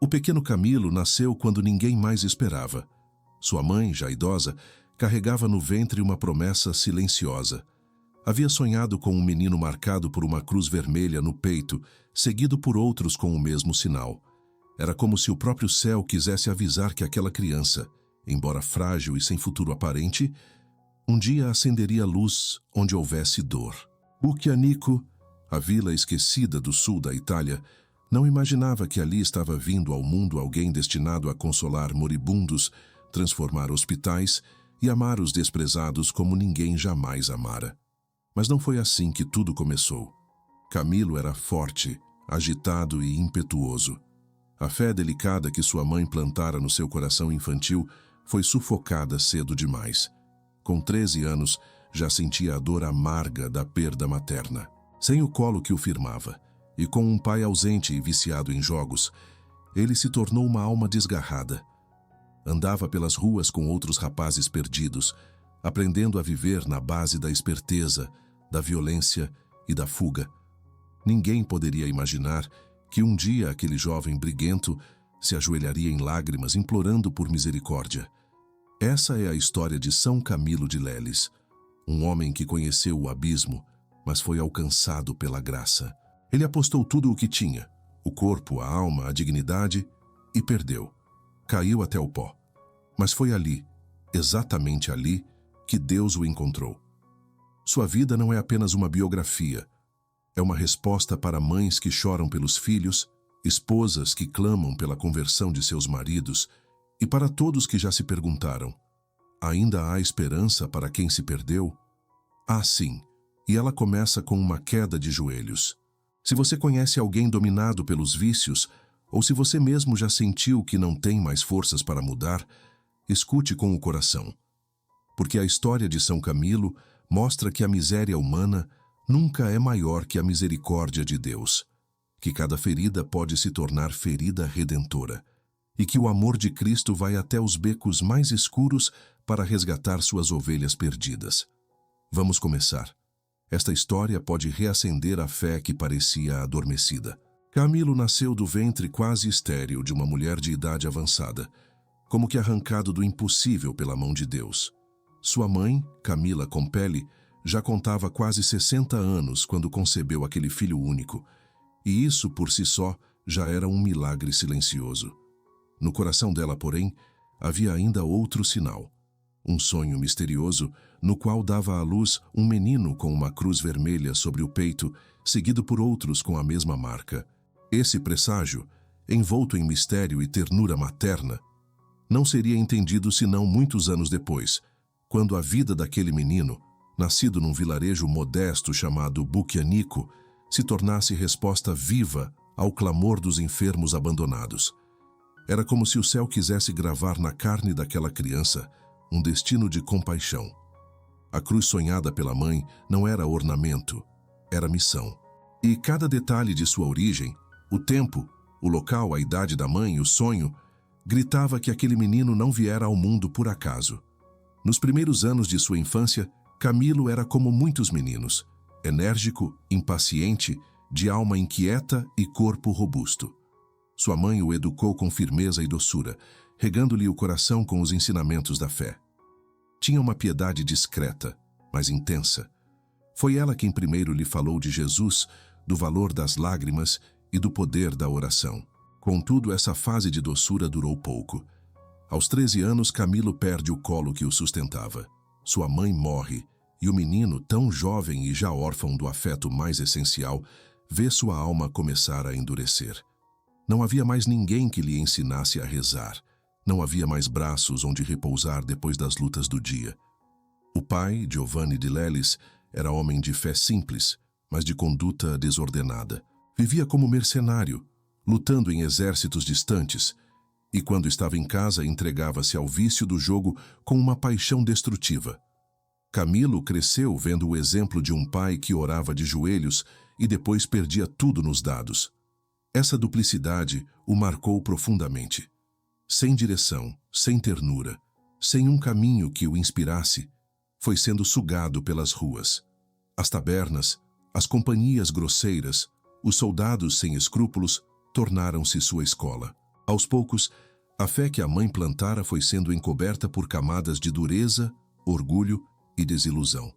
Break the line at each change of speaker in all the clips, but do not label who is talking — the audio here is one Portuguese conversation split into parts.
O pequeno Camilo nasceu quando ninguém mais esperava. Sua mãe, já idosa, carregava no ventre uma promessa silenciosa. Havia sonhado com um menino marcado por uma cruz vermelha no peito, seguido por outros com o mesmo sinal. Era como se o próprio céu quisesse avisar que aquela criança, embora frágil e sem futuro aparente, um dia acenderia luz onde houvesse dor. Bucchianico, a vila esquecida do sul da Itália, não imaginava que ali estava vindo ao mundo alguém destinado a consolar moribundos, transformar hospitais e amar os desprezados como ninguém jamais amara. Mas não foi assim que tudo começou. Camilo era forte, agitado e impetuoso. A fé delicada que sua mãe plantara no seu coração infantil foi sufocada cedo demais. Com 13 anos, já sentia a dor amarga da perda materna. Sem o colo que o firmava, e com um pai ausente e viciado em jogos, ele se tornou uma alma desgarrada. Andava pelas ruas com outros rapazes perdidos, aprendendo a viver na base da esperteza, da violência e da fuga. Ninguém poderia imaginar que um dia aquele jovem briguento se ajoelharia em lágrimas implorando por misericórdia. Essa é a história de São Camilo de Leles, um homem que conheceu o abismo, mas foi alcançado pela graça. Ele apostou tudo o que tinha, o corpo, a alma, a dignidade, e perdeu. Caiu até o pó. Mas foi ali, exatamente ali, que Deus o encontrou. Sua vida não é apenas uma biografia. É uma resposta para mães que choram pelos filhos, esposas que clamam pela conversão de seus maridos, e para todos que já se perguntaram: ainda há esperança para quem se perdeu? Ah, sim, e ela começa com uma queda de joelhos. Se você conhece alguém dominado pelos vícios, ou se você mesmo já sentiu que não tem mais forças para mudar, escute com o coração. Porque a história de São Camilo mostra que a miséria humana nunca é maior que a misericórdia de Deus, que cada ferida pode se tornar ferida redentora, e que o amor de Cristo vai até os becos mais escuros para resgatar suas ovelhas perdidas. Vamos começar. Esta história pode reacender a fé que parecia adormecida. Camilo nasceu do ventre quase estéril de uma mulher de idade avançada, como que arrancado do impossível pela mão de Deus. Sua mãe, Camila Compelli, já contava quase 60 anos quando concebeu aquele filho único, e isso por si só já era um milagre silencioso. No coração dela, porém, havia ainda outro sinal. Um sonho misterioso no qual dava à luz um menino com uma cruz vermelha sobre o peito, seguido por outros com a mesma marca. Esse presságio, envolto em mistério e ternura materna, não seria entendido senão muitos anos depois, quando a vida daquele menino, nascido num vilarejo modesto chamado Bucchianico, se tornasse resposta viva ao clamor dos enfermos abandonados. Era como se o céu quisesse gravar na carne daquela criança um destino de compaixão. A cruz sonhada pela mãe não era ornamento, era missão. E cada detalhe de sua origem, o tempo, o local, a idade da mãe, o sonho, gritava que aquele menino não viera ao mundo por acaso. Nos primeiros anos de sua infância, Camilo era como muitos meninos, enérgico, impaciente, de alma inquieta e corpo robusto. Sua mãe o educou com firmeza e doçura, regando-lhe o coração com os ensinamentos da fé. Tinha uma piedade discreta, mas intensa. Foi ela quem primeiro lhe falou de Jesus, do valor das lágrimas e do poder da oração. Contudo, essa fase de doçura durou pouco. Aos 13 anos, Camilo perde o colo que o sustentava. Sua mãe morre, e o menino, tão jovem e já órfão do afeto mais essencial, vê sua alma começar a endurecer. Não havia mais ninguém que lhe ensinasse a rezar. Não havia mais braços onde repousar depois das lutas do dia. O pai, Giovanni de Leles, era homem de fé simples, mas de conduta desordenada. Vivia como mercenário, lutando em exércitos distantes, e quando estava em casa entregava-se ao vício do jogo com uma paixão destrutiva. Camilo cresceu vendo o exemplo de um pai que orava de joelhos e depois perdia tudo nos dados. Essa duplicidade o marcou profundamente. Sem direção, sem ternura, sem um caminho que o inspirasse, foi sendo sugado pelas ruas. As tabernas, as companhias grosseiras, os soldados sem escrúpulos tornaram-se sua escola. Aos poucos, a fé que a mãe plantara foi sendo encoberta por camadas de dureza, orgulho e desilusão.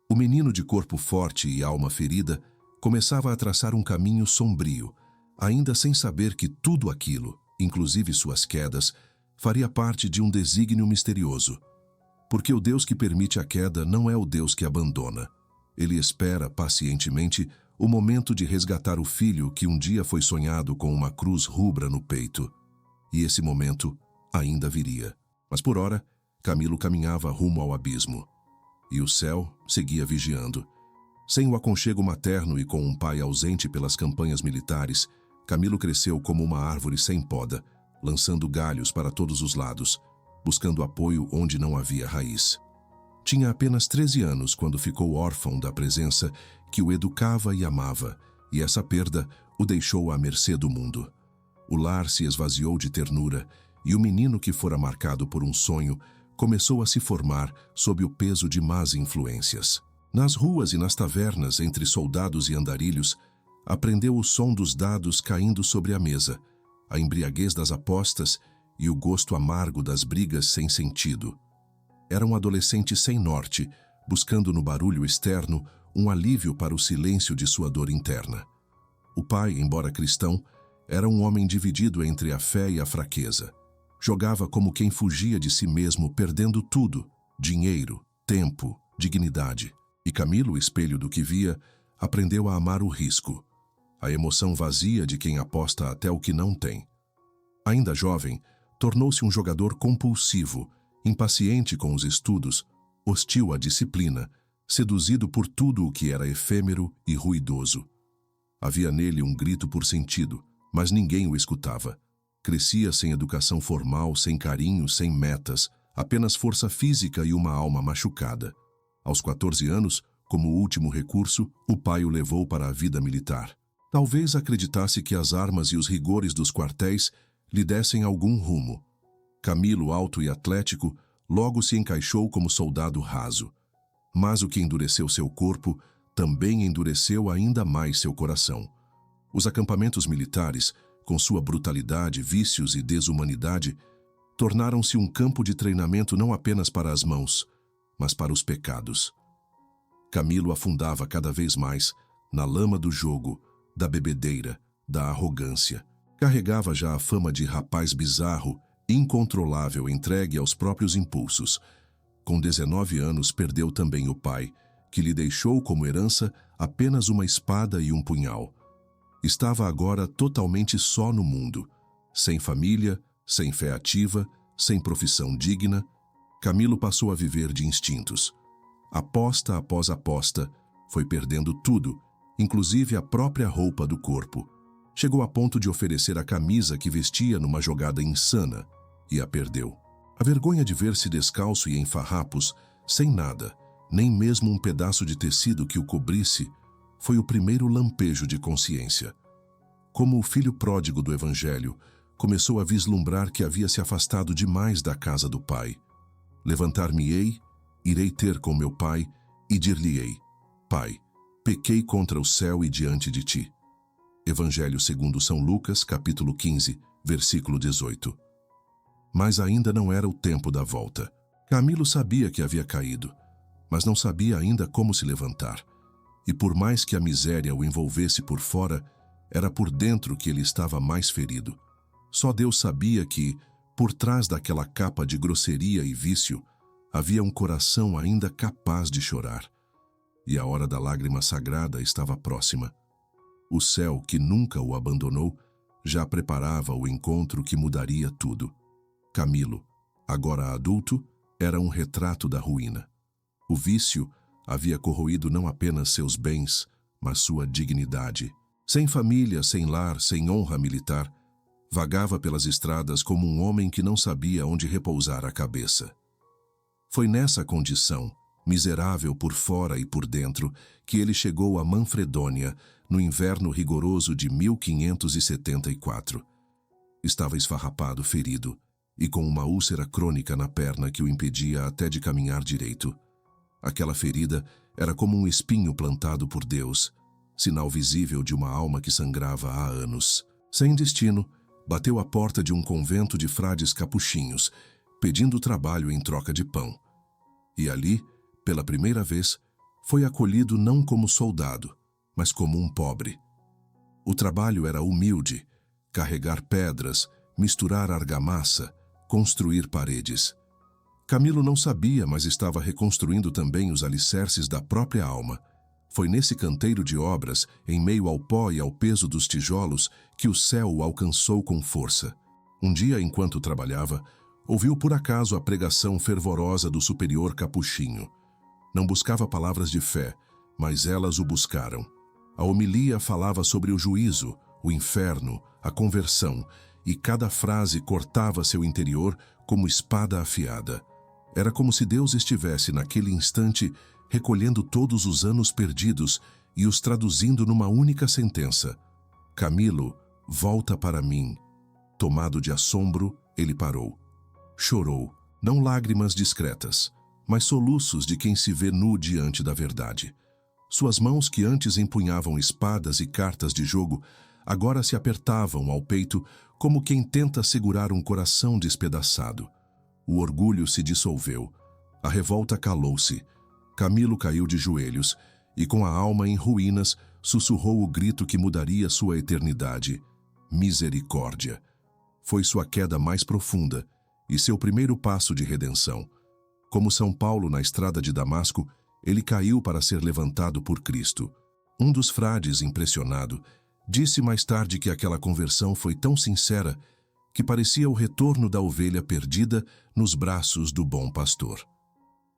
O menino de corpo forte e alma ferida começava a traçar um caminho sombrio, ainda sem saber que tudo aquilo, inclusive suas quedas, faria parte de um desígnio misterioso. Porque o Deus que permite a queda não é o Deus que abandona. Ele espera pacientemente o momento de resgatar o filho que um dia foi sonhado com uma cruz rubra no peito. E esse momento ainda viria. Mas por ora, Camilo caminhava rumo ao abismo. E o céu seguia vigiando. Sem o aconchego materno e com um pai ausente pelas campanhas militares, Camilo cresceu como uma árvore sem poda, lançando galhos para todos os lados, buscando apoio onde não havia raiz. Tinha apenas 13 anos quando ficou órfão da presença que o educava e amava, e essa perda o deixou à mercê do mundo. O lar se esvaziou de ternura, e o menino que fora marcado por um sonho começou a se formar sob o peso de más influências. Nas ruas e nas tavernas, entre soldados e andarilhos, aprendeu o som dos dados caindo sobre a mesa, a embriaguez das apostas e o gosto amargo das brigas sem sentido. Era um adolescente sem norte, buscando no barulho externo um alívio para o silêncio de sua dor interna. O pai, embora cristão, era um homem dividido entre a fé e a fraqueza. Jogava como quem fugia de si mesmo, perdendo tudo: dinheiro, tempo, dignidade. E Camilo, espelho do que via, aprendeu a amar o risco, a emoção vazia de quem aposta até o que não tem. Ainda jovem, tornou-se um jogador compulsivo, impaciente com os estudos, hostil à disciplina, seduzido por tudo o que era efêmero e ruidoso. Havia nele um grito por sentido, mas ninguém o escutava. Crescia sem educação formal, sem carinho, sem metas, apenas força física e uma alma machucada. Aos 14 anos, como último recurso, o pai o levou para a vida militar. Talvez acreditasse que as armas e os rigores dos quartéis lhe dessem algum rumo. Camilo, alto e atlético, logo se encaixou como soldado raso. Mas o que endureceu seu corpo também endureceu ainda mais seu coração. Os acampamentos militares, com sua brutalidade, vícios e desumanidade, tornaram-se um campo de treinamento não apenas para as mãos, mas para os pecados. Camilo afundava cada vez mais na lama do jogo, da bebedeira, da arrogância. Carregava já a fama de rapaz bizarro, incontrolável, entregue aos próprios impulsos. Com 19 anos perdeu também o pai, que lhe deixou como herança apenas uma espada e um punhal. Estava agora totalmente só no mundo, sem família, sem fé ativa, sem profissão digna. Camilo passou a viver de instintos. Aposta após aposta, foi perdendo tudo, inclusive a própria roupa do corpo. Chegou a ponto de oferecer a camisa que vestia numa jogada insana e a perdeu. A vergonha de ver-se descalço e em farrapos, sem nada, nem mesmo um pedaço de tecido que o cobrisse, foi o primeiro lampejo de consciência. Como o filho pródigo do Evangelho, começou a vislumbrar que havia se afastado demais da casa do pai. Levantar-me-ei, irei ter com meu pai e dir-lhe-ei: Pai, pequei contra o céu e diante de ti. Evangelho segundo São Lucas, capítulo 15, versículo 18. Mas ainda não era o tempo da volta. Camilo sabia que havia caído, mas não sabia ainda como se levantar. E por mais que a miséria o envolvesse por fora, era por dentro que ele estava mais ferido. Só Deus sabia que, por trás daquela capa de grosseria e vício, havia um coração ainda capaz de chorar. E a hora da lágrima sagrada estava próxima. O céu, que nunca o abandonou, já preparava o encontro que mudaria tudo. Camilo, agora adulto, era um retrato da ruína. O vício havia corroído não apenas seus bens, mas sua dignidade. Sem família, sem lar, sem honra militar, vagava pelas estradas como um homem que não sabia onde repousar a cabeça. Foi nessa condição, miserável por fora e por dentro, que ele chegou a Manfredônia, no inverno rigoroso de 1574. Estava esfarrapado, ferido, e com uma úlcera crônica na perna que o impedia até de caminhar direito. Aquela ferida era como um espinho plantado por Deus, sinal visível de uma alma que sangrava há anos. Sem destino, bateu à porta de um convento de frades capuchinhos, pedindo trabalho em troca de pão. E ali, pela primeira vez, foi acolhido não como soldado, mas como um pobre. O trabalho era humilde: carregar pedras, misturar argamassa, construir paredes. Camilo não sabia, mas estava reconstruindo também os alicerces da própria alma. Foi nesse canteiro de obras, em meio ao pó e ao peso dos tijolos, que o céu o alcançou com força. Um dia, enquanto trabalhava, ouviu por acaso a pregação fervorosa do superior capuchinho. Não buscava palavras de fé, mas elas o buscaram. A homilia falava sobre o juízo, o inferno, a conversão, e cada frase cortava seu interior como espada afiada. Era como se Deus estivesse, naquele instante, recolhendo todos os anos perdidos e os traduzindo numa única sentença: Camilo, volta para mim. Tomado de assombro, ele parou. Chorou, não lágrimas discretas, mas soluços de quem se vê nu diante da verdade. Suas mãos, que antes empunhavam espadas e cartas de jogo, agora se apertavam ao peito como quem tenta segurar um coração despedaçado. O orgulho se dissolveu. A revolta calou-se. Camilo caiu de joelhos e, com a alma em ruínas, sussurrou o grito que mudaria sua eternidade: misericórdia. Foi sua queda mais profunda e seu primeiro passo de redenção. Como São Paulo na estrada de Damasco, ele caiu para ser levantado por Cristo. Um dos frades, impressionado, disse mais tarde que aquela conversão foi tão sincera que parecia o retorno da ovelha perdida nos braços do bom pastor.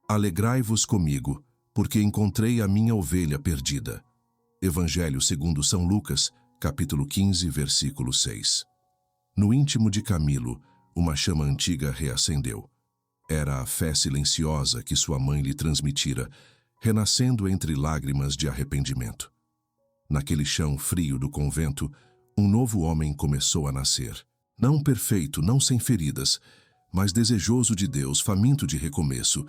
Alegrai-vos comigo, porque encontrei a minha ovelha perdida. Evangelho segundo São Lucas, capítulo 15, versículo 6. No íntimo de Camilo, uma chama antiga reacendeu. Era a fé silenciosa que sua mãe lhe transmitira, renascendo entre lágrimas de arrependimento. Naquele chão frio do convento, um novo homem começou a nascer. Não perfeito, não sem feridas, mas desejoso de Deus, faminto de recomeço,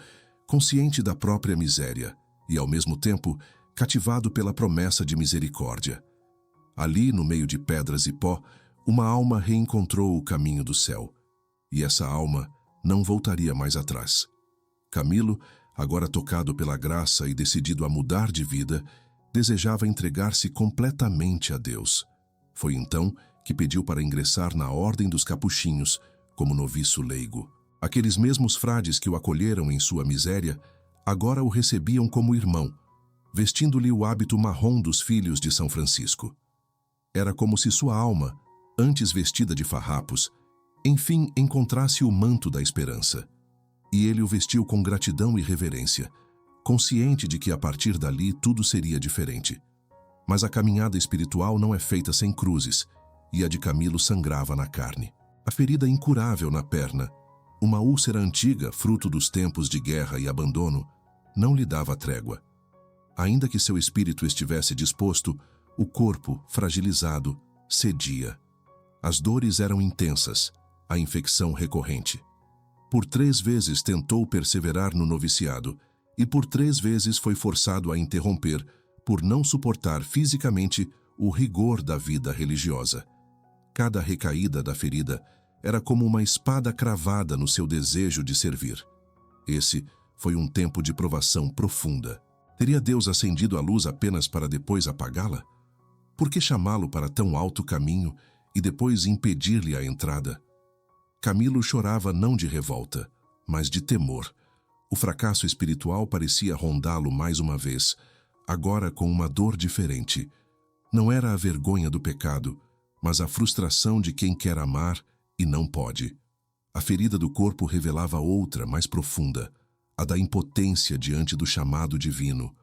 consciente da própria miséria e, ao mesmo tempo, cativado pela promessa de misericórdia. Ali, no meio de pedras e pó, uma alma reencontrou o caminho do céu. E essa alma não voltaria mais atrás. Camilo, agora tocado pela graça e decidido a mudar de vida, desejava entregar-se completamente a Deus. Foi então que pediu para ingressar na Ordem dos Capuchinhos como noviço leigo. Aqueles mesmos frades que o acolheram em sua miséria, agora o recebiam como irmão, vestindo-lhe o hábito marrom dos filhos de São Francisco. Era como se sua alma, antes vestida de farrapos, enfim encontrasse o manto da esperança. E ele o vestiu com gratidão e reverência, consciente de que a partir dali tudo seria diferente. Mas a caminhada espiritual não é feita sem cruzes, e a de Camilo sangrava na carne. A ferida incurável na perna, uma úlcera antiga, fruto dos tempos de guerra e abandono, não lhe dava trégua. Ainda que seu espírito estivesse disposto, o corpo, fragilizado, cedia. As dores eram intensas, a infecção recorrente. Por 3 vezes tentou perseverar no noviciado, e por 3 vezes foi forçado a interromper, por não suportar fisicamente o rigor da vida religiosa. Cada recaída da ferida era como uma espada cravada no seu desejo de servir. Esse foi um tempo de provação profunda. Teria Deus acendido a luz apenas para depois apagá-la? Por que chamá-lo para tão alto caminho e depois impedir-lhe a entrada? Camilo chorava não de revolta, mas de temor. O fracasso espiritual parecia rondá-lo mais uma vez, agora com uma dor diferente. Não era a vergonha do pecado, mas a frustração de quem quer amar e não pode. A ferida do corpo revelava outra, mais profunda, a da impotência diante do chamado divino.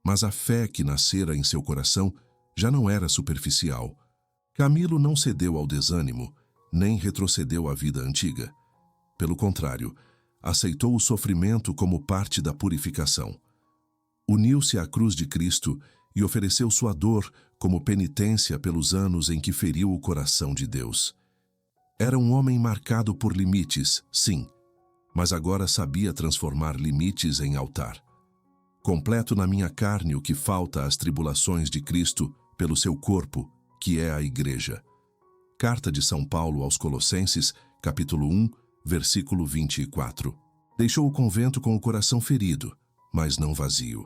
Mas a fé que nascera em seu coração já não era superficial. Camilo não cedeu ao desânimo, nem retrocedeu à vida antiga. Pelo contrário, aceitou o sofrimento como parte da purificação. Uniu-se à cruz de Cristo e ofereceu sua dor como penitência pelos anos em que feriu o coração de Deus. Era um homem marcado por limites, sim, mas agora sabia transformar limites em altar. Completo na minha carne o que falta às tribulações de Cristo pelo seu corpo, que é a Igreja. Carta de São Paulo aos Colossenses, capítulo 1, versículo 24. Deixou o convento com o coração ferido, mas não vazio.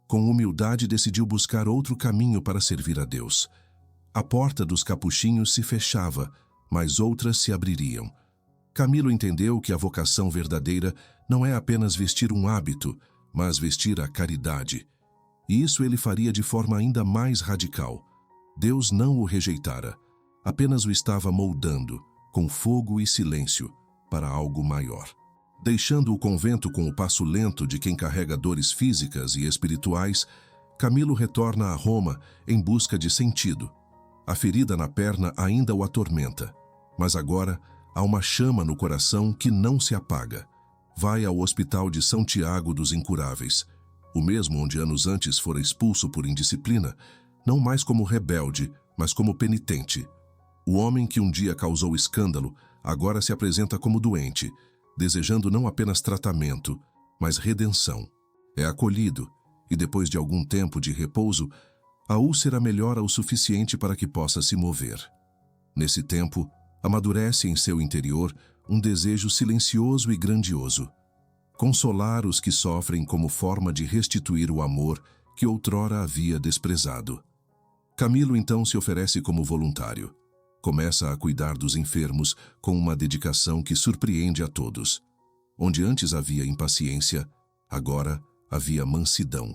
Com humildade decidiu buscar outro caminho para servir a Deus. A porta dos capuchinhos se fechava, mas outras se abririam. Camilo entendeu que a vocação verdadeira não é apenas vestir um hábito, mas vestir a caridade. E isso ele faria de forma ainda mais radical. Deus não o rejeitara, apenas o estava moldando, com fogo e silêncio, para algo maior. Deixando o convento com o passo lento de quem carrega dores físicas e espirituais, Camilo retorna a Roma em busca de sentido. A ferida na perna ainda o atormenta, mas agora há uma chama no coração que não se apaga. Vai ao Hospital de São Tiago dos Incuráveis, o mesmo onde anos antes fora expulso por indisciplina, não mais como rebelde, mas como penitente. O homem que um dia causou escândalo, agora se apresenta como doente, desejando não apenas tratamento, mas redenção. É acolhido, e depois de algum tempo de repouso, a úlcera melhora o suficiente para que possa se mover. Nesse tempo, amadurece em seu interior um desejo silencioso e grandioso: consolar os que sofrem como forma de restituir o amor que outrora havia desprezado. Camilo então se oferece como voluntário. Começa a cuidar dos enfermos com uma dedicação que surpreende a todos. Onde antes havia impaciência, agora havia mansidão.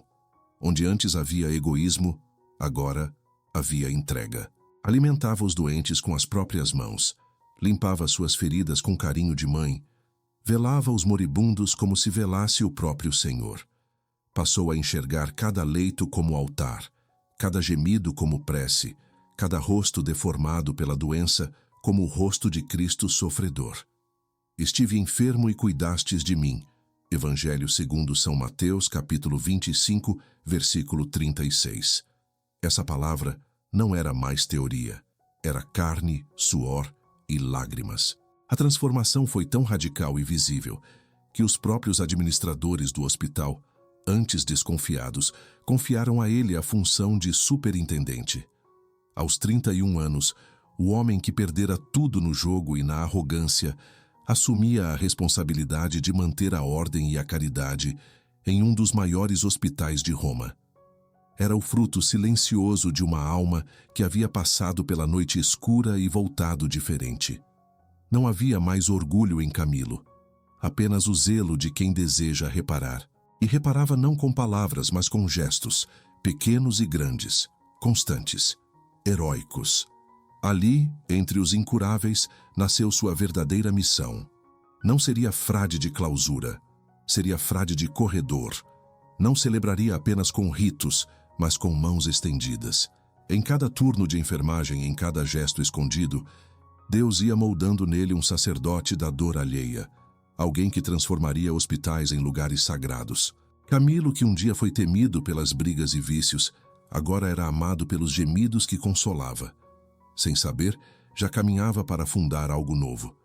Onde antes havia egoísmo, agora havia entrega. Alimentava os doentes com as próprias mãos, limpava suas feridas com carinho de mãe, velava os moribundos como se velasse o próprio Senhor. Passou a enxergar cada leito como altar, cada gemido como prece, cada rosto deformado pela doença como o rosto de Cristo sofredor. Estive enfermo e cuidastes de mim. Evangelho segundo São Mateus, capítulo 25, versículo 36. Essa palavra não era mais teoria, era carne, suor e lágrimas. A transformação foi tão radical e visível que os próprios administradores do hospital, antes desconfiados, confiaram a ele a função de superintendente. Aos 31 anos, o homem que perdera tudo no jogo e na arrogância assumia a responsabilidade de manter a ordem e a caridade em um dos maiores hospitais de Roma. Era o fruto silencioso de uma alma que havia passado pela noite escura e voltado diferente. Não havia mais orgulho em Camilo, apenas o zelo de quem deseja reparar. E reparava não com palavras, mas com gestos, pequenos e grandes, constantes, heróicos. Ali, entre os incuráveis, nasceu sua verdadeira missão. Não seria frade de clausura, seria frade de corredor. Não celebraria apenas com ritos, mas com mãos estendidas. Em cada turno de enfermagem, em cada gesto escondido, Deus ia moldando nele um sacerdote da dor alheia, alguém que transformaria hospitais em lugares sagrados. Camilo, que um dia foi temido pelas brigas e vícios, agora era amado pelos gemidos que consolava. Sem saber, já caminhava para fundar algo novo.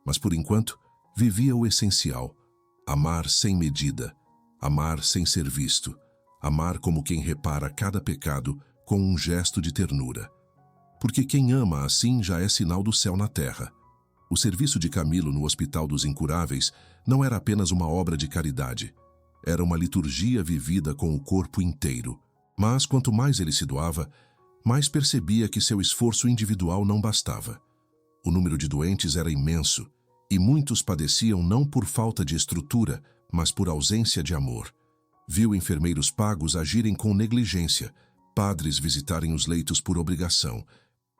Mas por enquanto, vivia o essencial: amar sem medida, amar sem ser visto, amar como quem repara cada pecado com um gesto de ternura. Porque quem ama assim já é sinal do céu na terra. O serviço de Camilo no Hospital dos Incuráveis não era apenas uma obra de caridade. Era uma liturgia vivida com o corpo inteiro. Mas quanto mais ele se doava, mais percebia que seu esforço individual não bastava. O número de doentes era imenso, e muitos padeciam não por falta de estrutura, mas por ausência de amor. Viu enfermeiros pagos agirem com negligência, padres visitarem os leitos por obrigação,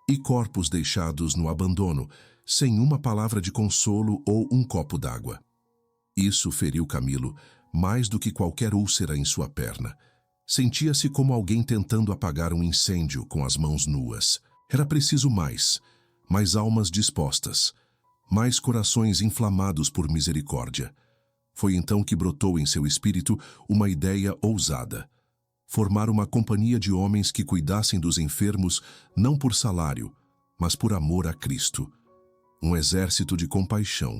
e corpos deixados no abandono, sem uma palavra de consolo ou um copo d'água. Isso feriu Camilo mais do que qualquer úlcera em sua perna. Sentia-se como alguém tentando apagar um incêndio com as mãos nuas. Era preciso mais almas dispostas, mais corações inflamados por misericórdia. Foi então que brotou em seu espírito uma ideia ousada: formar uma companhia de homens que cuidassem dos enfermos não por salário, mas por amor a Cristo. Um exército de compaixão,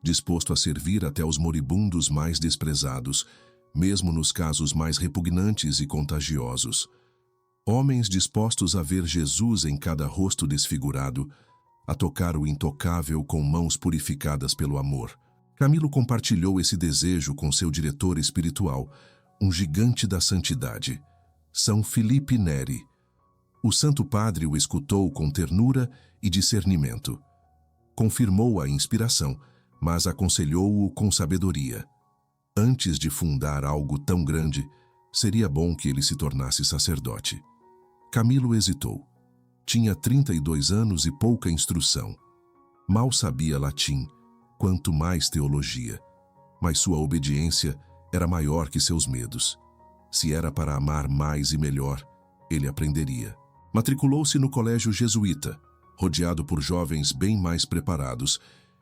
disposto a servir até os moribundos mais desprezados, mesmo nos casos mais repugnantes e contagiosos. Homens dispostos a ver Jesus em cada rosto desfigurado, a tocar o intocável com mãos purificadas pelo amor. Camilo compartilhou esse desejo com seu diretor espiritual, um gigante da santidade, São Filipe Neri. O Santo Padre o escutou com ternura e discernimento. Confirmou a inspiração, mas aconselhou-o com sabedoria. Antes de fundar algo tão grande, seria bom que ele se tornasse sacerdote. Camilo hesitou. Tinha 32 anos e pouca instrução. Mal sabia latim, quanto mais teologia. Mas sua obediência era maior que seus medos. Se era para amar mais e melhor, ele aprenderia. Matriculou-se no colégio jesuíta, rodeado por jovens bem mais preparados,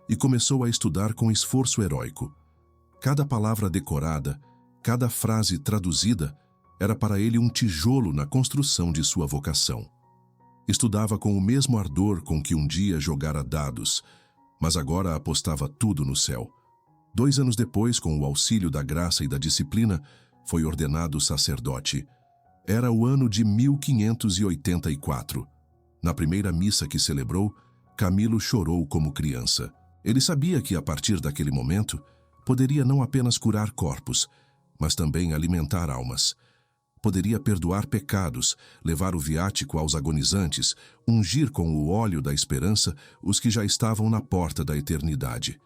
e começou a estudar com esforço heróico. Cada palavra decorada, cada frase traduzida, era para ele um tijolo na construção de sua vocação. Estudava com o mesmo ardor com que um dia jogara dados, mas agora apostava tudo no céu. 2 anos depois, com o auxílio da graça e da disciplina, foi ordenado sacerdote. Era o ano de 1584. Na primeira missa que celebrou, Camilo chorou como criança. Ele sabia que, a partir daquele momento, poderia não apenas curar corpos, mas também alimentar almas. Poderia perdoar pecados, levar o viático aos agonizantes, ungir com o óleo da esperança os que já estavam na porta da eternidade.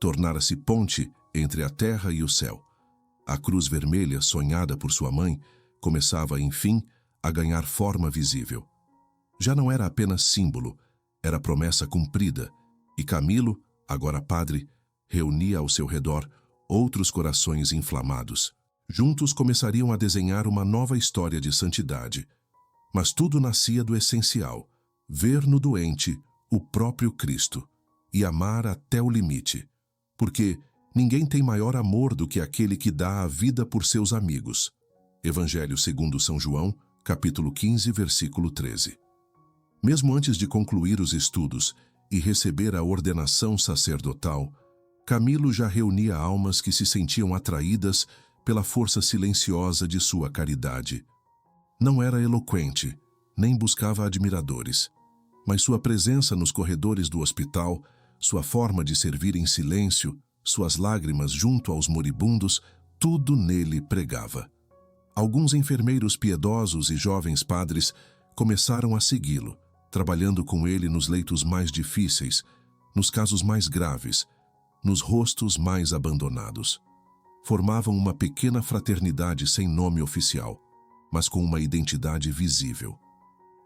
Tornara-se ponte entre a terra e o céu. A cruz vermelha, sonhada por sua mãe, começava, enfim, a ganhar forma visível. Já não era apenas símbolo, era promessa cumprida, e Camilo, agora padre, reunia ao seu redor outros corações inflamados. Juntos começariam a desenhar uma nova história de santidade. Mas tudo nascia do essencial: ver no doente o próprio Cristo e amar até o limite. Porque ninguém tem maior amor do que aquele que dá a vida por seus amigos. Evangelho segundo São João, capítulo 15, versículo 13. Mesmo antes de concluir os estudos e receber a ordenação sacerdotal, Camilo já reunia almas que se sentiam atraídas pela força silenciosa de sua caridade. Não era eloquente, nem buscava admiradores, mas sua presença nos corredores do hospital, sua forma de servir em silêncio, suas lágrimas junto aos moribundos, tudo nele pregava. Alguns enfermeiros piedosos e jovens padres começaram a segui-lo, trabalhando com ele nos leitos mais difíceis, nos casos mais graves, nos rostos mais abandonados. Formavam uma pequena fraternidade sem nome oficial, mas com uma identidade visível: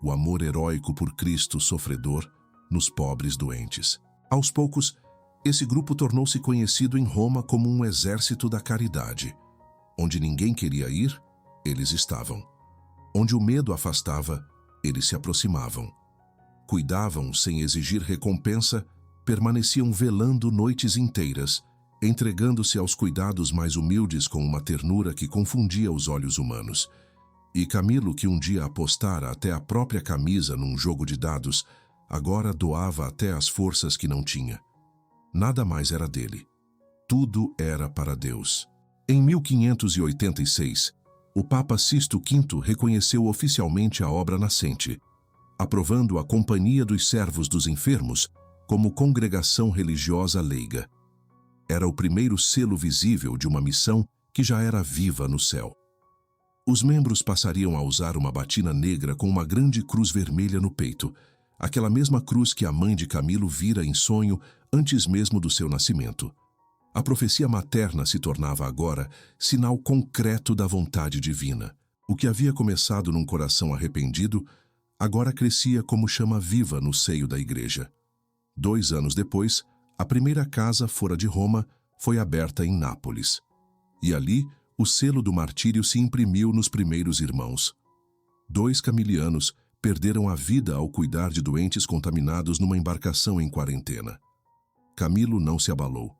o amor heróico por Cristo sofredor nos pobres doentes. Aos poucos, esse grupo tornou-se conhecido em Roma como um exército da caridade. Onde ninguém queria ir, eles estavam. Onde o medo afastava, eles se aproximavam. Cuidavam sem exigir recompensa, permaneciam velando noites inteiras, entregando-se aos cuidados mais humildes com uma ternura que confundia os olhos humanos. E Camilo, que um dia apostara até a própria camisa num jogo de dados, agora doava até as forças que não tinha. Nada mais era dele. Tudo era para Deus. Em 1586, o Papa Sisto V reconheceu oficialmente a obra nascente, aprovando a Companhia dos Servos dos Enfermos como congregação religiosa leiga. Era o primeiro selo visível de uma missão que já era viva no céu. Os membros passariam a usar uma batina negra com uma grande cruz vermelha no peito, aquela mesma cruz que a mãe de Camilo vira em sonho antes mesmo do seu nascimento. A profecia materna se tornava agora sinal concreto da vontade divina. O que havia começado num coração arrependido, agora crescia como chama viva no seio da igreja. 2 anos depois, a primeira casa fora de Roma foi aberta em Nápoles. E ali, o selo do martírio se imprimiu nos primeiros irmãos. 2 camilianos perderam a vida ao cuidar de doentes contaminados numa embarcação em quarentena. Camilo não se abalou.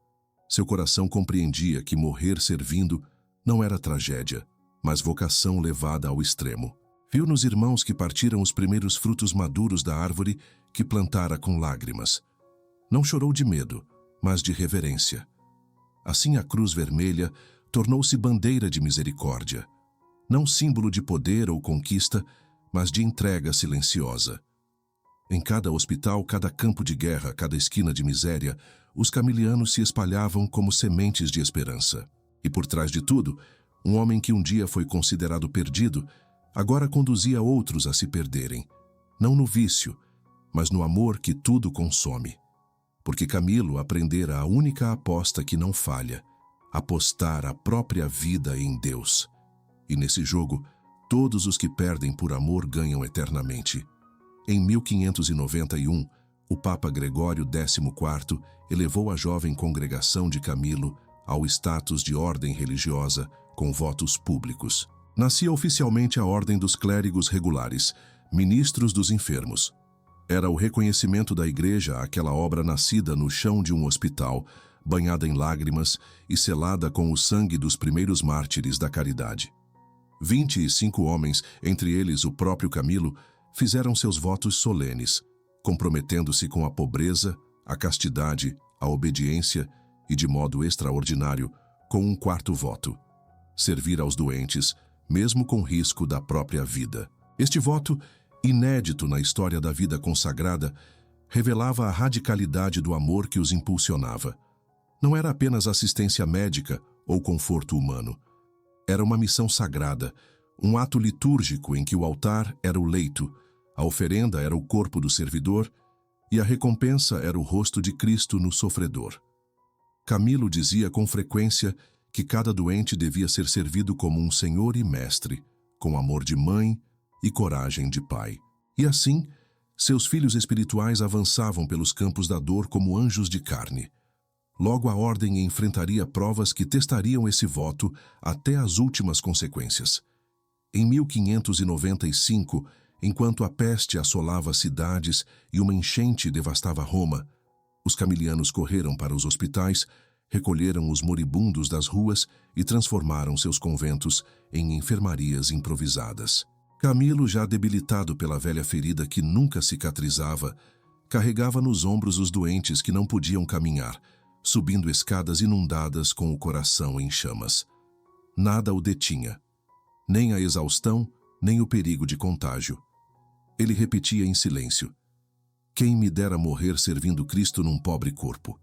Seu coração compreendia que morrer servindo não era tragédia, mas vocação levada ao extremo. Viu nos irmãos que partiram os primeiros frutos maduros da árvore que plantara com lágrimas. Não chorou de medo, mas de reverência. Assim a cruz vermelha tornou-se bandeira de misericórdia, não símbolo de poder ou conquista, mas de entrega silenciosa. Em cada hospital, cada campo de guerra, cada esquina de miséria, os camilianos se espalhavam como sementes de esperança. E por trás de tudo, um homem que um dia foi considerado perdido, agora conduzia outros a se perderem, não no vício, mas no amor que tudo consome. Porque Camilo aprendera a única aposta que não falha, apostar a própria vida em Deus. E nesse jogo, todos os que perdem por amor ganham eternamente. Em 1591, o Papa Gregório XIV elevou a jovem congregação de Camilo ao status de ordem religiosa com votos públicos. Nascia oficialmente a Ordem dos Clérigos Regulares, ministros dos enfermos. Era o reconhecimento da Igreja àquela obra nascida no chão de um hospital, banhada em lágrimas e selada com o sangue dos primeiros mártires da caridade. 25 homens, entre eles o próprio Camilo, fizeram seus votos solenes, comprometendo-se com a pobreza, a castidade, a obediência e, de modo extraordinário, com um quarto voto: servir aos doentes, mesmo com risco da própria vida. Este voto, inédito na história da vida consagrada, revelava a radicalidade do amor que os impulsionava. Não era apenas assistência médica ou conforto humano. Era uma missão sagrada, um ato litúrgico em que o altar era o leito, a oferenda era o corpo do servidor e a recompensa era o rosto de Cristo no sofredor. Camilo dizia com frequência que cada doente devia ser servido como um senhor e mestre, com amor de mãe e coragem de pai. E assim, seus filhos espirituais avançavam pelos campos da dor como anjos de carne. Logo a ordem enfrentaria provas que testariam esse voto até as últimas consequências. Em 1595, enquanto a peste assolava cidades e uma enchente devastava Roma, os camilianos correram para os hospitais, recolheram os moribundos das ruas e transformaram seus conventos em enfermarias improvisadas. Camilo, já debilitado pela velha ferida que nunca cicatrizava, carregava nos ombros os doentes que não podiam caminhar, subindo escadas inundadas com o coração em chamas. Nada o detinha, nem a exaustão, nem o perigo de contágio. Ele repetia em silêncio: quem me dera morrer servindo Cristo num pobre corpo.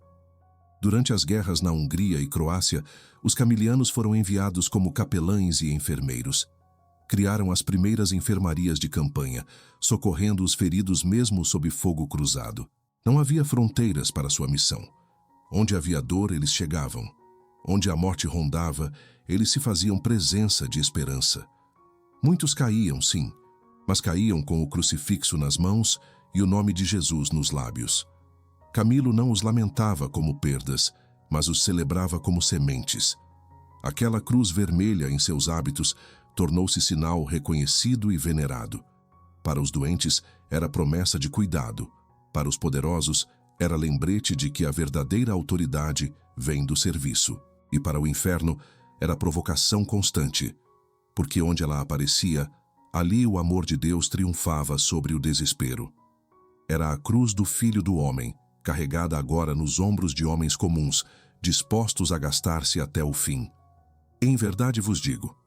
Durante as guerras na Hungria e Croácia, os camilianos foram enviados como capelães e enfermeiros. Criaram as primeiras enfermarias de campanha, socorrendo os feridos mesmo sob fogo cruzado. Não havia fronteiras para sua missão. Onde havia dor, eles chegavam. Onde a morte rondava, eles se faziam presença de esperança. Muitos caíam, sim, mas caíam com o crucifixo nas mãos e o nome de Jesus nos lábios. Camilo não os lamentava como perdas, mas os celebrava como sementes. Aquela cruz vermelha em seus hábitos tornou-se sinal reconhecido e venerado. Para os doentes, era promessa de cuidado. Para os poderosos, era lembrete de que a verdadeira autoridade vem do serviço. E para o inferno, era provocação constante, porque onde ela aparecia, ali o amor de Deus triunfava sobre o desespero. Era a cruz do Filho do Homem, carregada agora nos ombros de homens comuns, dispostos a gastar-se até o fim. Em verdade vos digo,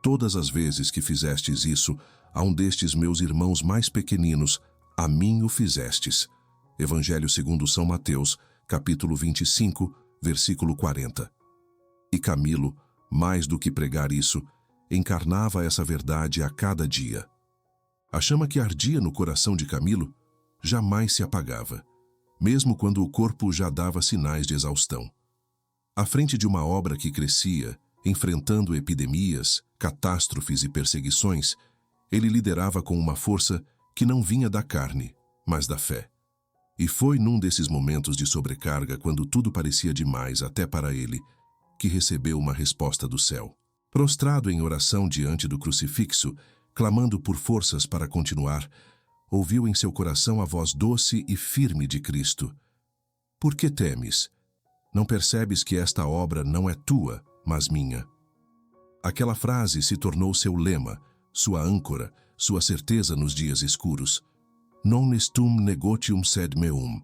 todas as vezes que fizestes isso a um destes meus irmãos mais pequeninos, a mim o fizestes. Evangelho segundo São Mateus, capítulo 25, versículo 40. E Camilo, mais do que pregar isso, encarnava essa verdade a cada dia. A chama que ardia no coração de Camilo jamais se apagava, mesmo quando o corpo já dava sinais de exaustão. À frente de uma obra que crescia, enfrentando epidemias, catástrofes e perseguições, ele liderava com uma força que não vinha da carne, mas da fé. E foi num desses momentos de sobrecarga, quando tudo parecia demais até para ele, que recebeu uma resposta do céu. Prostrado em oração diante do crucifixo, clamando por forças para continuar, ouviu em seu coração a voz doce e firme de Cristo: por que temes? Não percebes que esta obra não é tua, mas minha? Aquela frase se tornou seu lema, sua âncora, sua certeza nos dias escuros. Non est tum negotium sed meum.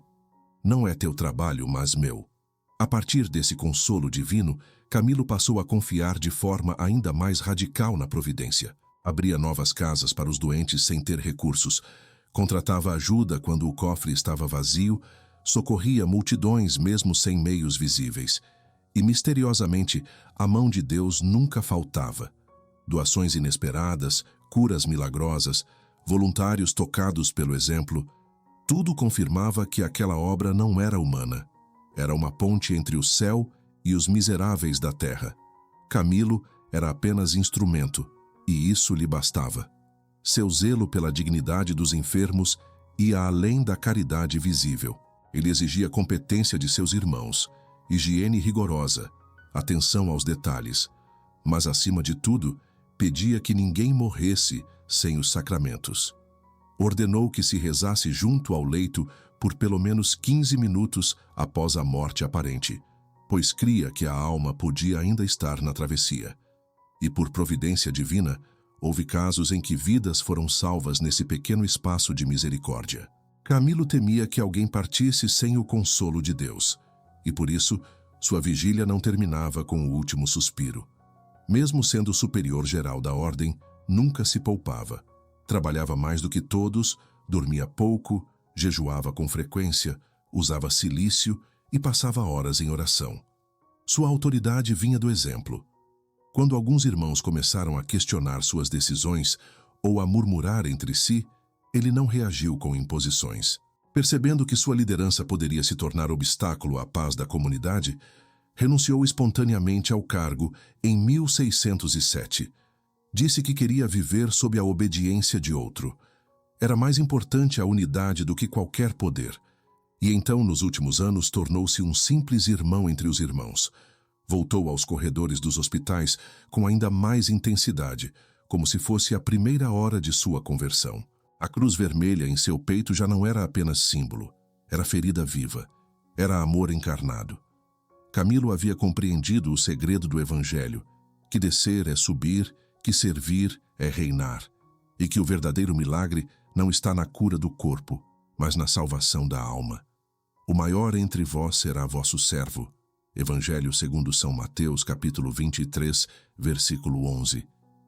Não é teu trabalho, mas meu. A partir desse consolo divino, Camilo passou a confiar de forma ainda mais radical na providência. Abria novas casas para os doentes sem ter recursos, contratava ajuda quando o cofre estava vazio, socorria multidões mesmo sem meios visíveis. E, misteriosamente, a mão de Deus nunca faltava. Doações inesperadas, curas milagrosas, voluntários tocados pelo exemplo, tudo confirmava que aquela obra não era humana. Era uma ponte entre o céu e os miseráveis da terra. Camilo era apenas instrumento, e isso lhe bastava. Seu zelo pela dignidade dos enfermos ia além da caridade visível. Ele exigia competência de seus irmãos, higiene rigorosa, atenção aos detalhes, mas, acima de tudo, pedia que ninguém morresse sem os sacramentos. Ordenou que se rezasse junto ao leito por pelo menos 15 minutos após a morte aparente, pois cria que a alma podia ainda estar na travessia. E, por providência divina, houve casos em que vidas foram salvas nesse pequeno espaço de misericórdia. Camilo temia que alguém partisse sem o consolo de Deus, e por isso sua vigília não terminava com o último suspiro. Mesmo sendo o superior geral da ordem, nunca se poupava. Trabalhava mais do que todos, dormia pouco, jejuava com frequência, usava cilício e passava horas em oração. Sua autoridade vinha do exemplo. Quando alguns irmãos começaram a questionar suas decisões ou a murmurar entre si, ele não reagiu com imposições. Percebendo que sua liderança poderia se tornar obstáculo à paz da comunidade, renunciou espontaneamente ao cargo em 1607. Disse que queria viver sob a obediência de outro. Era mais importante a unidade do que qualquer poder. E então, nos últimos anos, tornou-se um simples irmão entre os irmãos. Voltou aos corredores dos hospitais com ainda mais intensidade, como se fosse a primeira hora de sua conversão. A cruz vermelha em seu peito já não era apenas símbolo, era ferida viva, era amor encarnado. Camilo havia compreendido o segredo do Evangelho, que descer é subir, que servir é reinar, e que o verdadeiro milagre não está na cura do corpo, mas na salvação da alma. O maior entre vós será vosso servo. Evangelho segundo São Mateus, capítulo 23, versículo 11.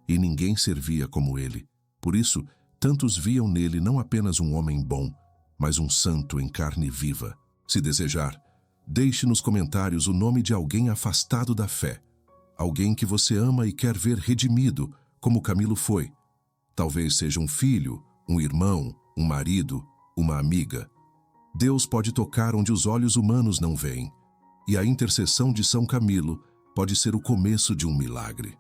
E ninguém servia como ele. Por isso, tantos viam nele não apenas um homem bom, mas um santo em carne viva. Se desejar, deixe nos comentários o nome de alguém afastado da fé. Alguém que você ama e quer ver redimido, como Camilo foi. Talvez seja um filho, um irmão, um marido, uma amiga. Deus pode tocar onde os olhos humanos não veem. E a intercessão de São Camilo pode ser o começo de um milagre.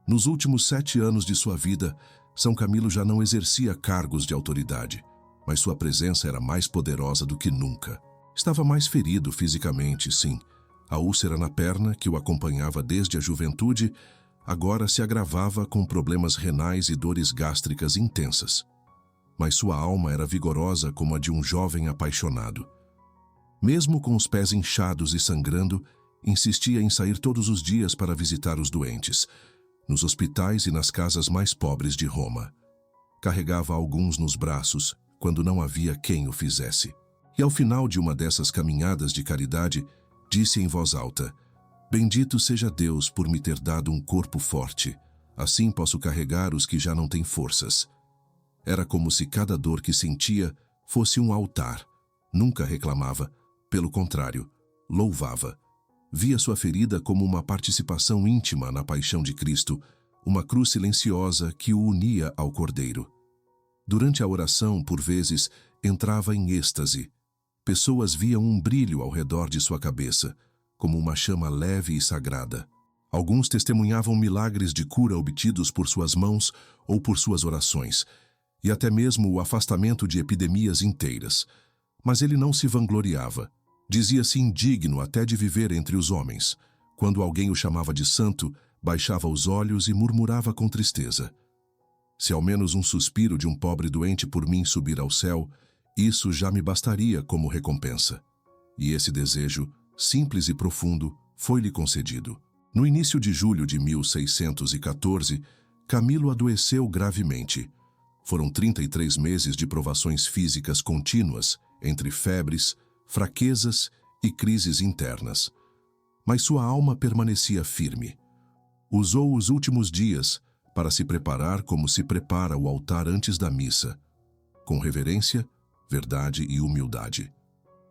Nos últimos 7 anos de sua vida, São Camilo já não exercia cargos de autoridade, mas sua presença era mais poderosa do que nunca. Estava mais ferido fisicamente, sim. A úlcera na perna, que o acompanhava desde a juventude, agora se agravava com problemas renais e dores gástricas intensas. Mas sua alma era vigorosa como a de um jovem apaixonado. Mesmo com os pés inchados e sangrando, insistia em sair todos os dias para visitar os doentes, nos hospitais e nas casas mais pobres de Roma. Carregava alguns nos braços, quando não havia quem o fizesse. E ao final de uma dessas caminhadas de caridade, disse em voz alta: "Bendito seja Deus por me ter dado um corpo forte, assim posso carregar os que já não têm forças." Era como se cada dor que sentia fosse um altar. Nunca reclamava, pelo contrário, louvava. Via sua ferida como uma participação íntima na paixão de Cristo, uma cruz silenciosa que o unia ao Cordeiro. Durante a oração, por vezes, entrava em êxtase. Pessoas viam um brilho ao redor de sua cabeça, como uma chama leve e sagrada. Alguns testemunhavam milagres de cura obtidos por suas mãos ou por suas orações, e até mesmo o afastamento de epidemias inteiras. Mas ele não se vangloriava. Dizia-se indigno até de viver entre os homens. Quando alguém o chamava de santo, baixava os olhos e murmurava com tristeza: "Se ao menos um suspiro de um pobre doente por mim subir ao céu, isso já me bastaria como recompensa." E esse desejo, simples e profundo, foi-lhe concedido. No início de julho de 1614, Camilo adoeceu gravemente. Foram 33 meses de provações físicas contínuas, entre febres, fraquezas e crises internas. Mas sua alma permanecia firme. Usou os últimos dias para se preparar como se prepara o altar antes da missa. com reverência, verdade e humildade.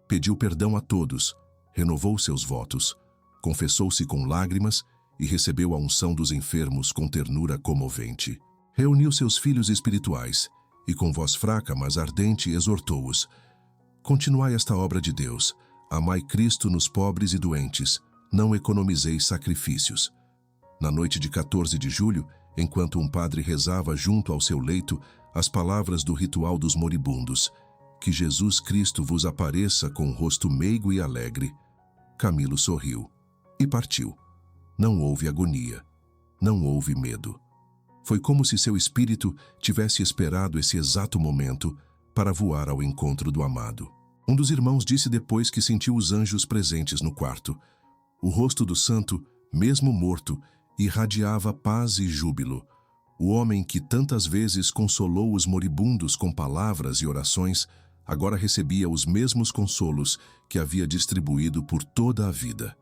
Pediu perdão a todos, renovou seus votos, confessou-se com lágrimas e recebeu a unção dos enfermos com ternura comovente. Reuniu seus filhos espirituais e, com voz fraca, mas ardente, exortou-os: continuai esta obra de Deus, amai Cristo nos pobres e doentes, não economizeis sacrifícios. Na noite de 14 de julho, enquanto um padre rezava junto ao seu leito as palavras do ritual dos moribundos, que Jesus Cristo vos apareça com o rosto meigo e alegre, Camilo sorriu e partiu. Não houve agonia, não houve medo. Foi como se seu espírito tivesse esperado esse exato momento para voar ao encontro do amado. Um dos irmãos disse depois que sentiu os anjos presentes no quarto. O rosto do santo, mesmo morto, irradiava paz e júbilo. O homem que tantas vezes consolou os moribundos com palavras e orações, agora recebia os mesmos consolos que havia distribuído por toda a vida.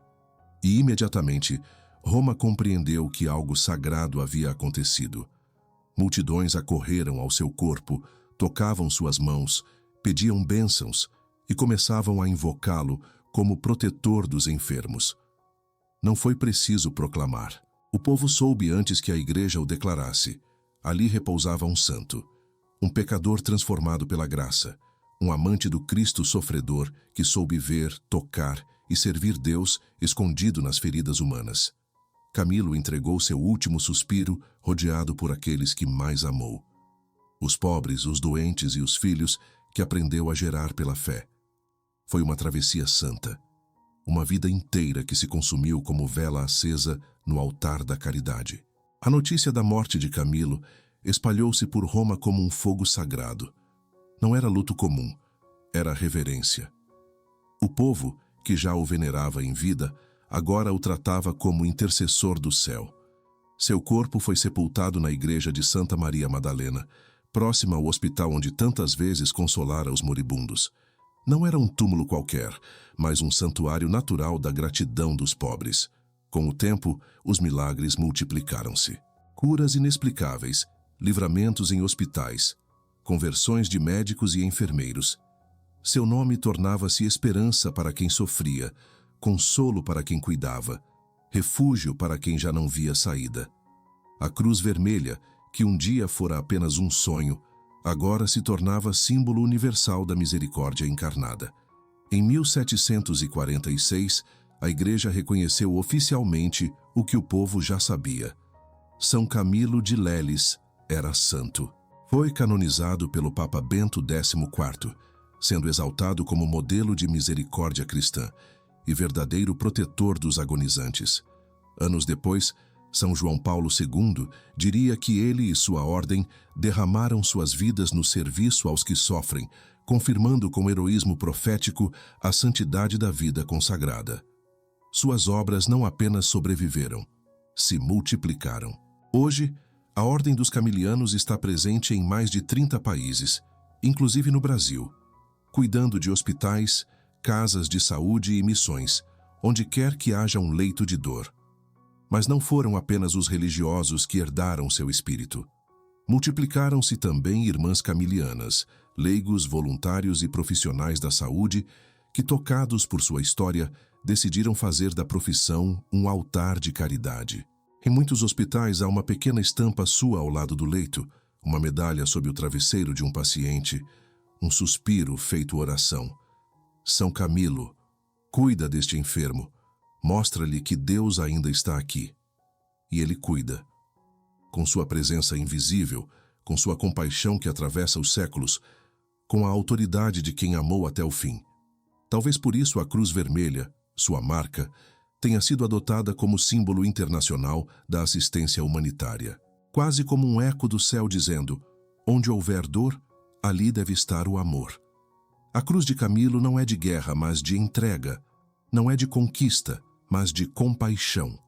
E imediatamente, Roma compreendeu que algo sagrado havia acontecido. Multidões acorreram ao seu corpo, tocavam suas mãos, pediam bênçãos e começavam a invocá-lo como protetor dos enfermos. Não foi preciso proclamar. O povo soube antes que a igreja o declarasse. Ali repousava um santo, um pecador transformado pela graça, um amante do Cristo sofredor que soube ver, tocar e servir Deus escondido nas feridas humanas. Camilo entregou seu último suspiro, rodeado por aqueles que mais amou. Os pobres, os doentes e os filhos que aprendeu a gerar pela fé. Foi uma travessia santa. Uma vida inteira que se consumiu como vela acesa no altar da caridade. A notícia da morte de Camilo espalhou-se por Roma como um fogo sagrado. Não era luto comum, era reverência. O povo, que já o venerava em vida, agora o tratava como intercessor do céu. Seu corpo foi sepultado na igreja de Santa Maria Madalena, próxima ao hospital onde tantas vezes consolara os moribundos. Não era um túmulo qualquer, mas um santuário natural da gratidão dos pobres. Com o tempo, os milagres multiplicaram-se. Curas inexplicáveis, livramentos em hospitais, conversões de médicos e enfermeiros. Seu nome tornava-se esperança para quem sofria, consolo para quem cuidava, refúgio para quem já não via saída. A cruz vermelha, que um dia fora apenas um sonho, agora se tornava símbolo universal da misericórdia encarnada. Em 1746, a Igreja reconheceu oficialmente o que o povo já sabia. São Camilo de Leles era santo. Foi canonizado pelo Papa Bento XIV, sendo exaltado como modelo de misericórdia cristã e verdadeiro protetor dos agonizantes. Anos depois, São João Paulo II diria que ele e sua ordem derramaram suas vidas no serviço aos que sofrem, confirmando com heroísmo profético a santidade da vida consagrada. Suas obras não apenas sobreviveram, se multiplicaram. Hoje, a Ordem dos Camilianos está presente em mais de 30 países, inclusive no Brasil, cuidando de hospitais, casas de saúde e missões, onde quer que haja um leito de dor. Mas não foram apenas os religiosos que herdaram seu espírito. Multiplicaram-se também irmãs camilianas, leigos, voluntários e profissionais da saúde que, tocados por sua história, decidiram fazer da profissão um altar de caridade. Em muitos hospitais há uma pequena estampa sua ao lado do leito, uma medalha sob o travesseiro de um paciente, um suspiro feito oração. São Camilo, cuida deste enfermo. Mostra-lhe que Deus ainda está aqui. E Ele cuida. Com sua presença invisível, com sua compaixão que atravessa os séculos, com a autoridade de quem amou até o fim. Talvez por isso a Cruz Vermelha, sua marca, tenha sido adotada como símbolo internacional da assistência humanitária. Quase como um eco do céu dizendo: onde houver dor, ali deve estar o amor. A Cruz de Camilo não é de guerra, mas de entrega. Não é de conquista, mas de compaixão.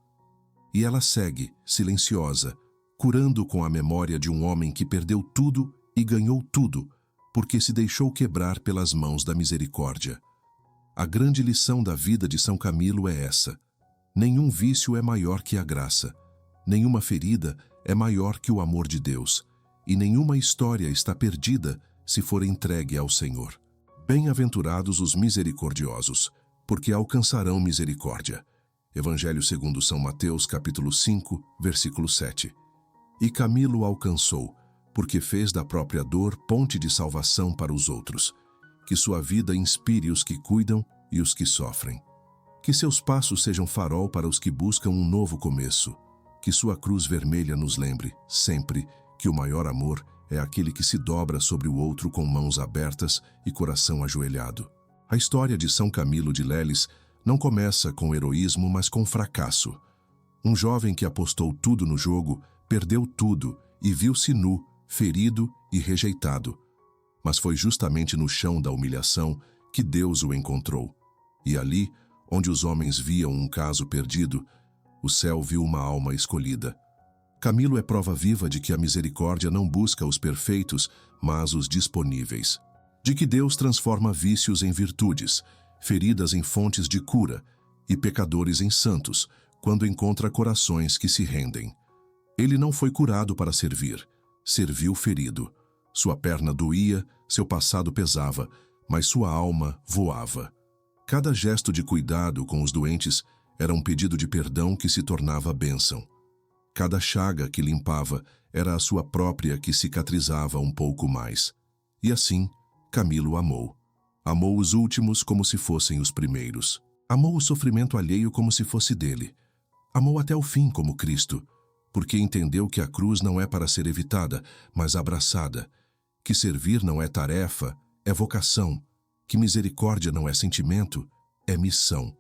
E ela segue, silenciosa, curando com a memória de um homem que perdeu tudo e ganhou tudo, porque se deixou quebrar pelas mãos da misericórdia. A grande lição da vida de São Camilo é essa: nenhum vício é maior que a graça, nenhuma ferida é maior que o amor de Deus, e nenhuma história está perdida se for entregue ao Senhor. Bem-aventurados os misericordiosos, porque alcançarão misericórdia. Evangelho segundo São Mateus, capítulo 5, versículo 7. E Camilo alcançou, porque fez da própria dor ponte de salvação para os outros. Que sua vida inspire os que cuidam e os que sofrem. Que seus passos sejam farol para os que buscam um novo começo. Que sua cruz vermelha nos lembre, sempre, que o maior amor é aquele que se dobra sobre o outro com mãos abertas e coração ajoelhado. A história de São Camilo de Leles não começa com heroísmo, mas com fracasso. Um jovem que apostou tudo no jogo, perdeu tudo e viu-se nu, ferido e rejeitado. Mas foi justamente no chão da humilhação que Deus o encontrou. E ali, onde os homens viam um caso perdido, o céu viu uma alma escolhida. Camilo é prova viva de que a misericórdia não busca os perfeitos, mas os disponíveis. De que Deus transforma vícios em virtudes, feridas em fontes de cura e pecadores em santos, quando encontra corações que se rendem. Ele não foi curado para servir, serviu ferido. Sua perna doía, seu passado pesava, mas sua alma voava. Cada gesto de cuidado com os doentes era um pedido de perdão que se tornava bênção. Cada chaga que limpava era a sua própria que cicatrizava um pouco mais. E assim, Camilo amou. Amou os últimos como se fossem os primeiros. Amou o sofrimento alheio como se fosse dele. Amou até o fim como Cristo, porque entendeu que a cruz não é para ser evitada, mas abraçada. Que servir não é tarefa, é vocação. Que misericórdia não é sentimento, é missão.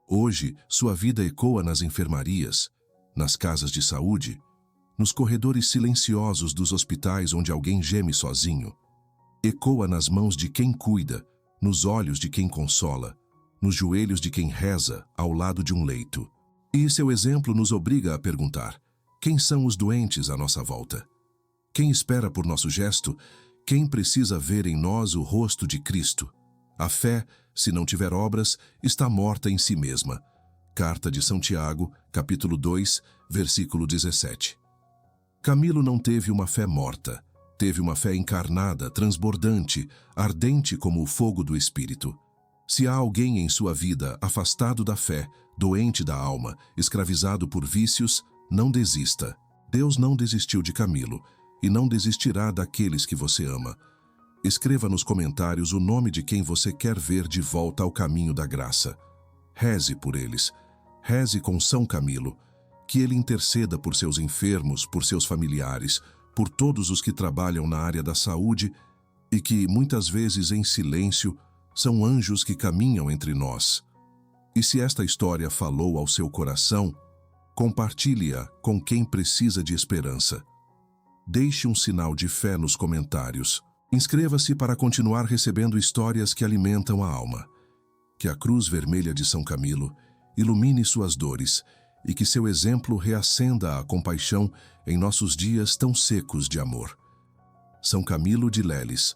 Hoje, sua vida ecoa nas enfermarias, nas casas de saúde, nos corredores silenciosos dos hospitais onde alguém geme sozinho. Ecoa nas mãos de quem cuida, nos olhos de quem consola, nos joelhos de quem reza ao lado de um leito. E seu exemplo nos obriga a perguntar: quem são os doentes à nossa volta? Quem espera por nosso gesto? Quem precisa ver em nós o rosto de Cristo? A fé, se não tiver obras, está morta em si mesma. Carta de São Tiago, capítulo 2, versículo 17. Camilo não teve uma fé morta, teve uma fé encarnada, transbordante, ardente como o fogo do Espírito. Se há alguém em sua vida afastado da fé, doente da alma, escravizado por vícios, não desista. Deus não desistiu de Camilo e não desistirá daqueles que você ama. Escreva nos comentários o nome de quem você quer ver de volta ao caminho da graça. Reze por eles. Reze com São Camilo, que ele interceda por seus enfermos, por seus familiares, por todos os que trabalham na área da saúde e que, muitas vezes em silêncio, são anjos que caminham entre nós. E se esta história falou ao seu coração, compartilhe-a com quem precisa de esperança. Deixe um sinal de fé nos comentários. Inscreva-se para continuar recebendo histórias que alimentam a alma. Que a cruz vermelha de São Camilo ilumine suas dores e que seu exemplo reacenda a compaixão em nossos dias tão secos de amor. São Camilo de Leles,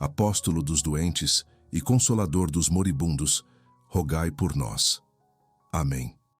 apóstolo dos doentes e consolador dos moribundos, rogai por nós. Amém.